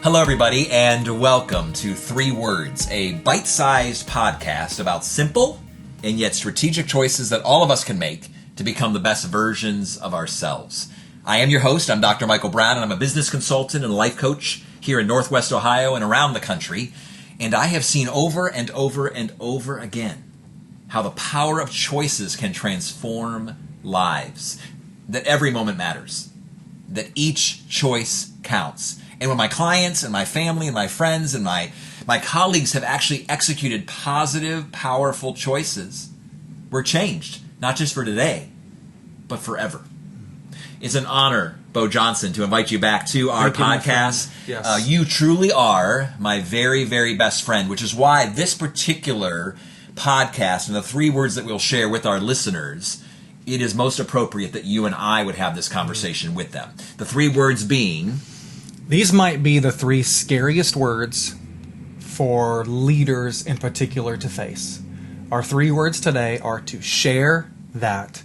Hello, everybody, and welcome to 3 Words, a bite-sized podcast about simple and yet strategic choices that all of us can make to become the best versions of ourselves. I am your host. I'm Dr. Michael Brown, and I'm a business consultant and life coach here in Northwest Ohio and around the country. And I have seen over and over and over again how the power of choices can transform lives, that every moment matters, that each choice counts. And when my clients and my family and my friends and my colleagues have actually executed positive, powerful choices, we're changed, not just for today, but forever. It's an honor, Beau Johnson, to invite you back to our podcast. Yes. You truly are my very, very best friend, which is why this particular podcast and the 3 words that we'll share with our listeners, it is most appropriate that you and I would have this conversation with them. The 3 words being... These might be the 3 scariest words for leaders in particular to face. Our 3 words today are to share that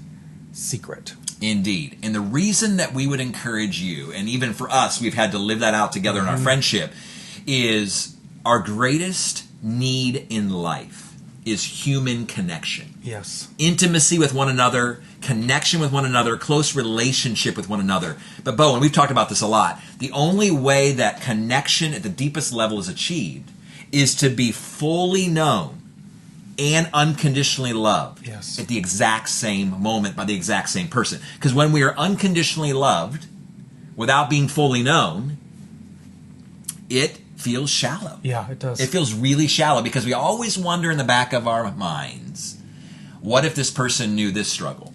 secret. Indeed. And the reason that we would encourage you, and even for us, we've had to live that out together in our friendship, is our greatest need in life is human connection. Yes. Intimacy with one another, connection with one another, close relationship with one another. But Beau, and we've talked about this a lot, the only way that connection at the deepest level is achieved is to be fully known and unconditionally loved at the exact same moment by the exact same person. Because when we are unconditionally loved without being fully known, it feels shallow. Yeah, it does. It feels really shallow because we always wonder in the back of our minds, what if this person knew this struggle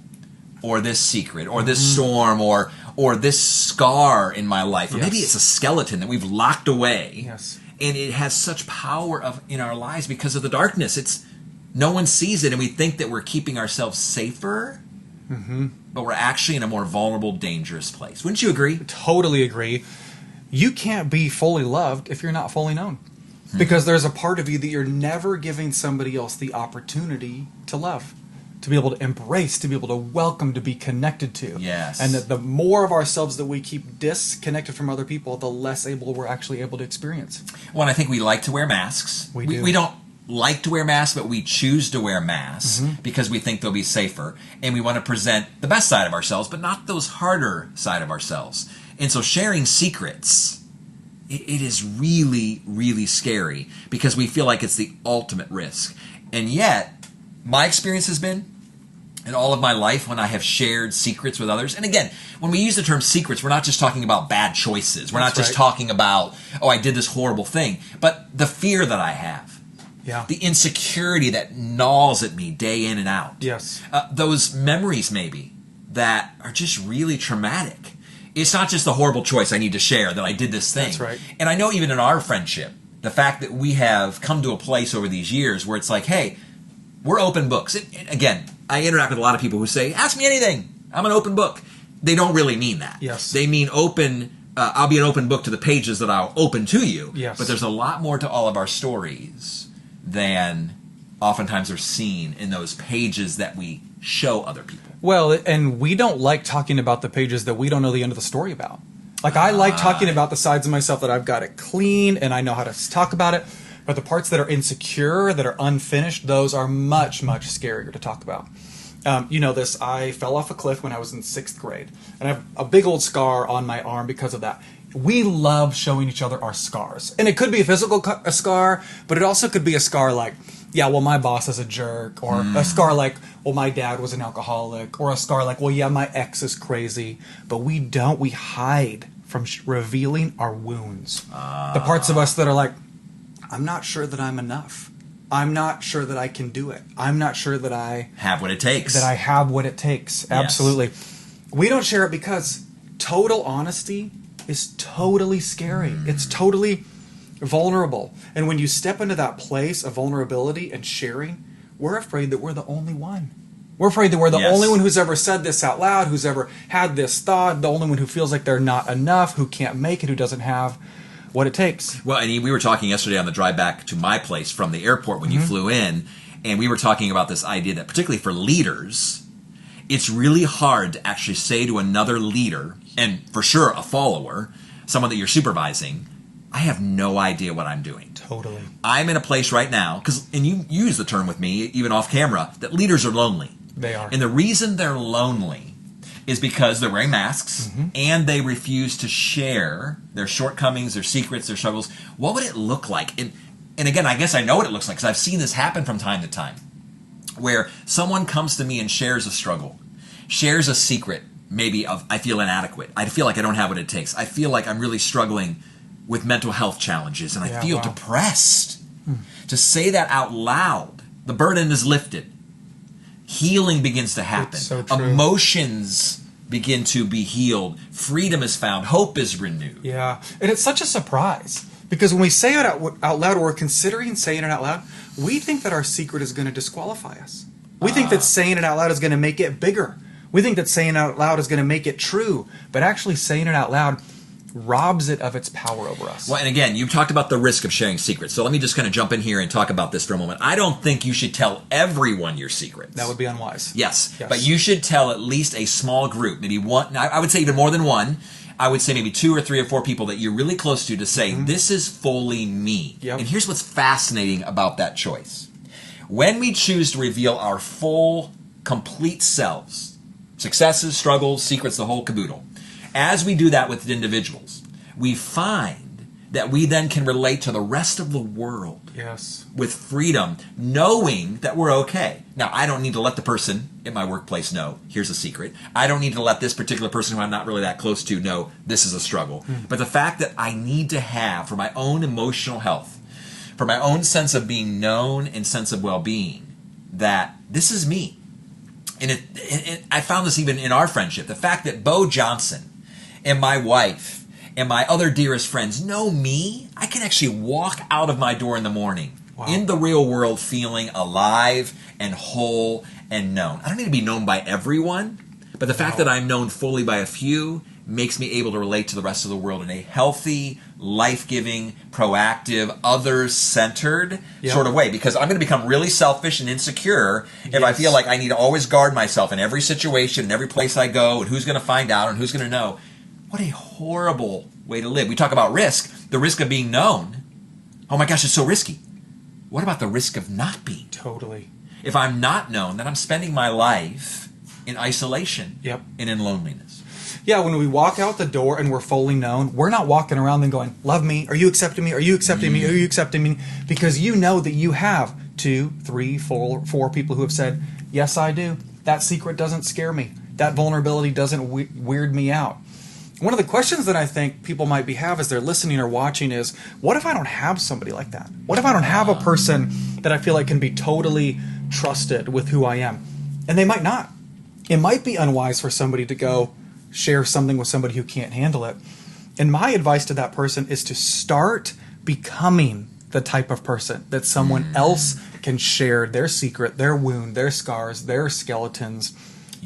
or this secret or this storm or this scar in my life? Or maybe it's a skeleton that we've locked away. Yes. And it has such power in our lives because of the darkness. No one sees it, and we think that we're keeping ourselves safer, but we're actually in a more vulnerable, dangerous place. Wouldn't you agree? Totally agree. You can't be fully loved if you're not fully known. Because there's a part of you that you're never giving somebody else the opportunity to love, to be able to embrace, to be able to welcome, to be connected to. Yes. And that the more of ourselves that we keep disconnected from other people, the less able we're actually able to experience. Well, I think we like to wear masks. We do. We don't like to wear masks, but we choose to wear masks because we think they'll be safer. And we want to present the best side of ourselves, but not those harder side of ourselves. And so sharing secrets, it is really, really scary because we feel like it's the ultimate risk. And yet, my experience has been, in all of my life, when I have shared secrets with others, and again, when we use the term secrets, we're not just talking about bad choices. We're not just talking about, I did this horrible thing, but the fear that I have. Yeah. The insecurity that gnaws at me day in and out. Yes. Those memories maybe that are just really traumatic. It's not just the horrible choice I need to share that I did this thing. That's right. And I know even in our friendship, the fact that we have come to a place over these years where it's like, hey, we're open books. Again, I interact with a lot of people who say, ask me anything. I'm an open book. They don't really mean that. Yes. They mean open. I'll be an open book to the pages that I'll open to you. Yes. But there's a lot more to all of our stories than oftentimes are seen in those pages that we show other people. Well, and we don't like talking about the pages that we don't know the end of the story about. Like, I like talking about the sides of myself that I've got it clean and I know how to talk about it. But the parts that are insecure, that are unfinished, those are much, much scarier to talk about. You know this, I fell off a cliff when I was in 6th grade. And I have a big old scar on my arm because of that. We love showing each other our scars. And it could be a physical scar, but it also could be a scar like, yeah, well, my boss is a jerk. Or a scar like, well, my dad was an alcoholic. Or a scar like, well, yeah, my ex is crazy. But we don't. We hide from revealing our wounds. The parts of us that are like, I'm not sure that I'm enough. I'm not sure that I can do it. I'm not sure that I have what it takes. That I have what it takes. Yes. Absolutely. We don't share it because total honesty is totally scary. It's totally vulnerable. And when you step into that place of vulnerability and sharing, we're afraid that we're the only one. We're afraid that we're the only one who's ever said this out loud, who's ever had this thought, the only one who feels like they're not enough, who can't make it, who doesn't have what it takes. Well, and we were talking yesterday on the drive back to my place from the airport when you flew in, and we were talking about this idea that particularly for leaders, it's really hard to actually say to another leader, and for sure a follower, someone that you're supervising, I have no idea what I'm doing. Totally. I'm in a place right now, and you use the term with me, even off camera, that leaders are lonely. They are. And the reason they're lonely is because they're wearing masks and they refuse to share their shortcomings, their secrets, their struggles. What would it look like? And again, I guess I know what it looks like because I've seen this happen from time to time, where someone comes to me and shares a struggle, shares a secret, maybe of I feel inadequate. I feel like I don't have what it takes. I feel like I'm really struggling with mental health challenges, and I feel depressed. To say that out loud, the burden is lifted. Healing begins to happen. It's so true. Emotions begin to be healed. Freedom is found. Hope is renewed. Yeah, and it's such a surprise because when we say it out loud, or we're considering saying it out loud, we think that our secret is going to disqualify us. We think that saying it out loud is going to make it bigger. We think that saying it out loud is going to make it true, but actually saying it out loud robs it of its power over us. Well, and again, you've talked about the risk of sharing secrets. So let me just kind of jump in here and talk about this for a moment. I don't think you should tell everyone your secrets. That would be unwise. Yes. But you should tell at least a small group, maybe one. I would say even more than one. I would say maybe 2 or 3 or 4 people that you're really close to say, this is fully me. Yep. And here's what's fascinating about that choice. When we choose to reveal our full, complete selves, successes, struggles, secrets, the whole caboodle, as we do that with individuals, we find that we then can relate to the rest of the world with freedom, knowing that we're okay. Now, I don't need to let the person in my workplace know, here's a secret. I don't need to let this particular person who I'm not really that close to know this is a struggle. But the fact that I need to have, for my own emotional health, for my own sense of being known and sense of well-being, that this is me. And I found this even in our friendship. The fact that Beau Johnson and my wife and my other dearest friends know me, I can actually walk out of my door in the morning in the real world feeling alive and whole and known. I don't need to be known by everyone, but the fact that I'm known fully by a few makes me able to relate to the rest of the world in a healthy, life-giving, proactive, others-centered sort of way. Because I'm going to become really selfish and insecure if I feel like I need to always guard myself in every situation, in every place I go, and who's going to find out and who's going to know. What a horrible way to live. We talk about risk, the risk of being known. Oh my gosh, it's so risky. What about the risk of not being? Totally. If I'm not known, then I'm spending my life in isolation and in loneliness. Yeah, when we walk out the door and we're fully known, we're not walking around and going, love me, are you accepting me, are you accepting me, are you accepting me? Because you know that you have 2, 3, 4 people who have said, yes, I do. That secret doesn't scare me. That vulnerability doesn't weird me out. One of the questions that I think people might have as they're listening or watching is, what if I don't have somebody like that? What if I don't have a person that I feel like can be totally trusted with who I am? And they might not. It might be unwise for somebody to go share something with somebody who can't handle it. And my advice to that person is to start becoming the type of person that someone else can share their secret, their wound, their scars, their skeletons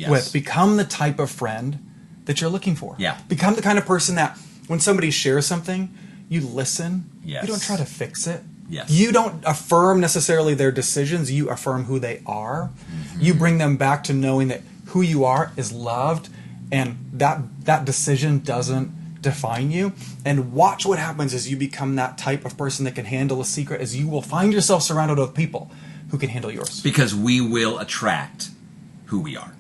with. Become the type of friend that you're looking for. Become the kind of person that when somebody shares something, you listen. You don't try to fix it. You don't affirm necessarily their decisions. You affirm who they are. You bring them back to knowing that who you are is loved and that decision doesn't define you. And watch what happens as you become that type of person that can handle a secret, as you will find yourself surrounded with people who can handle yours. Because we will attract who we are.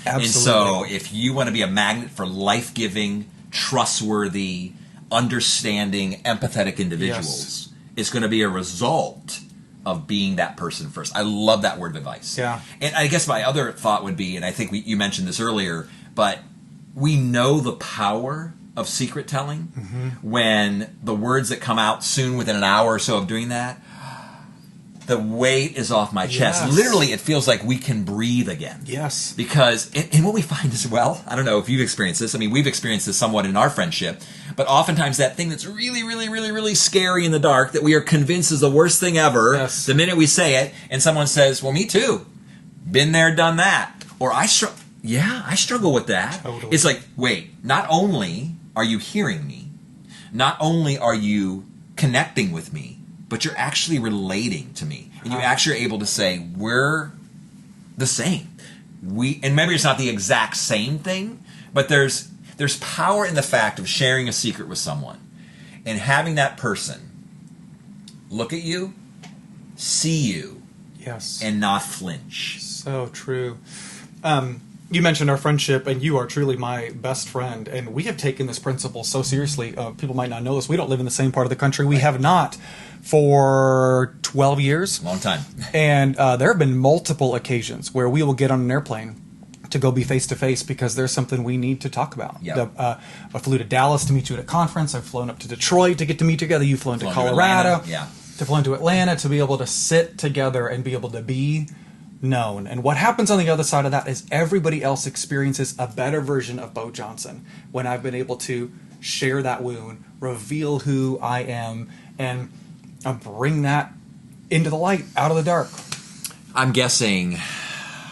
Absolutely. And so if you want to be a magnet for life-giving, trustworthy, understanding, empathetic individuals, it's going to be a result of being that person first. I love that word of advice. And I guess my other thought would be, and I think you mentioned this earlier, but we know the power of secret telling when the words that come out soon within an hour or so of doing that, the weight is off my chest. Literally, it feels like we can breathe again. Because, and what we find as well, I don't know if you've experienced this. I mean, we've experienced this somewhat in our friendship. But oftentimes that thing that's really, really, really, really scary in the dark that we are convinced is the worst thing ever, the minute we say it, and someone says, well, me too. Been there, done that. Or I struggle with that. It's like, wait, not only are you hearing me, not only are you connecting with me, but you're actually relating to me. And you actually are able to say, we're the same. And maybe it's not the exact same thing, but there's power in the fact of sharing a secret with someone and having that person look at you, see you, Yes. and not flinch. So true. You mentioned our friendship, and you are truly my best friend. And we have taken this principle so seriously. People might not know this. We don't live in the same part of the country. We have not for 12 years. Long time. And there have been multiple occasions where we will get on an airplane to go be face-to-face because there's something we need to talk about. Yep. I flew to Dallas to meet you at a conference. I've flown up to Detroit to get to meet together. You've flown to Flown Colorado. Atlanta. Yeah. To fly into Atlanta to be able to sit together and be able to be known. And what happens on the other side of that is everybody else experiences a better version of Beau Johnson when I've been able to share that wound, reveal who I am, and bring that into the light, out of the dark. I'm guessing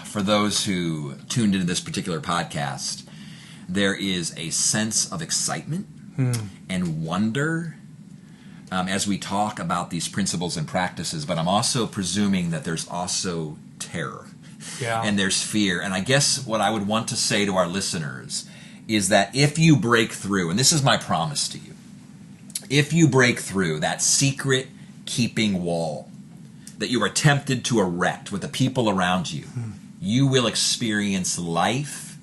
for those who tuned into this particular podcast, there is a sense of excitement and wonder as we talk about these principles and practices, but I'm also presuming that there's also terror. Yeah. And there's fear. And I guess what I would want to say to our listeners is that if you break through, and this is my promise to you, if you break through that secret keeping wall that you are tempted to erect with the people around you, you will experience life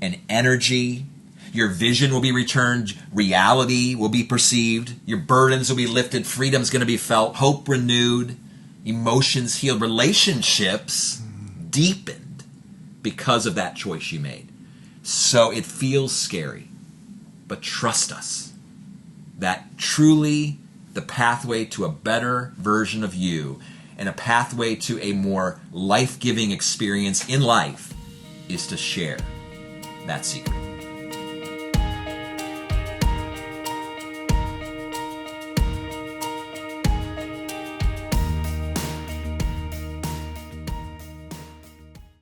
and energy. Your vision will be returned. Reality will be perceived. Your burdens will be lifted. Freedom's going to be felt. Hope renewed. Emotions healed. Relationships deepened because of that choice you made. So it feels scary. But trust us that truly the pathway to a better version of you and a pathway to a more life-giving experience in life is to share that secret.